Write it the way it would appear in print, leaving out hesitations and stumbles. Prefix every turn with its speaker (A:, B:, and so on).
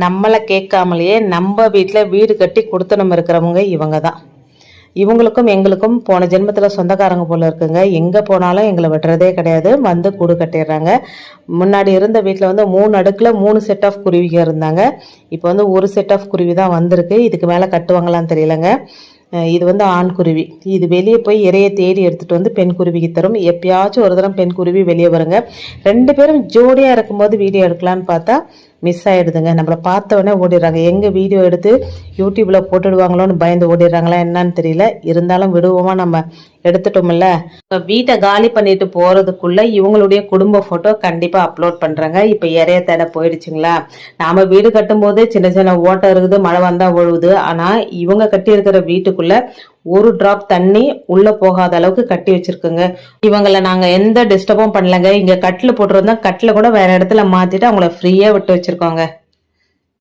A: நம்மளை கேட்காமலேயே நம்ம வீட்டில் வீடு கட்டி கொடுத்தனம் இருக்கிறவங்க இவங்க தான். இவங்களுக்கும் எங்களுக்கும் போன ஜென்மத்தில் சொந்தக்காரங்க போல இருக்குங்க. எங்கே போனாலும் எங்களை விடுறதே கிடையாது, வந்து கூடு கட்டிடுறாங்க. முன்னாடி இருந்த வீட்டில் வந்து 3 அடுக்கில் 3 செட் ஆஃப் குருவிங்க இருந்தாங்க. இப்போ வந்து ஒரு செட் ஆஃப் குருவி தான் வந்திருக்கு. இதுக்கு மேலே கட்டுவாங்களான்னு தெரியலங்க. இது வந்து ஆண் குருவி. இது வெளியே போய் இறைய தேடி எடுத்துகிட்டு வந்து பெண் குருவிக்கு தரும். எப்பயாச்சும் ஒரு தரம் பெண் குருவி வெளியே வருங்க. 2 பேரும் ஜோடியாக இருக்கும்போது வீடியோ எடுக்கலான்னு பார்த்தா மிஸ் ஆகிடுதுங்க. நம்மளை பார்த்த உடனே ஓடிடுறாங்க. எங்கே வீடியோ எடுத்து யூடியூப்பில் போட்டுடுவாங்களோன்னு பயந்து ஓடிடுறாங்களா என்னன்னு தெரியல. இருந்தாலும் விடுவோமா, நம்ம எடுத்துட்டோம்ல. வீட்டை காலி பண்ணிட்டு போகிறதுக்குள்ளே இவங்களுடைய குடும்ப ஃபோட்டோ கண்டிப்பாக அப்லோட் பண்ணுறாங்க. இப்போ இறைய தேட போயிடுச்சுங்களா. நாம் வீடு கட்டும்போது சின்ன சின்ன ஓட்டம் இருக்குது, மழை வந்தால் ஒழுகுது. ஆனால் இவங்க கட்டி இருக்கிற வீட்டுக்குள்ள ஒரு டிராப் தண்ணி உள்ள போகாத அளவுக்கு கட்டி வச்சிருக்குங்க. இவங்களை நாங்க எந்த டிஸ்டர்பும் பண்ணலங்க. இங்க கட்டில போட்டுருந்தா கட்டில கூட வேற இடத்துல மாத்திட்டு அவங்கள ஃப்ரீயா விட்டு வச்சிருக்கோங்க.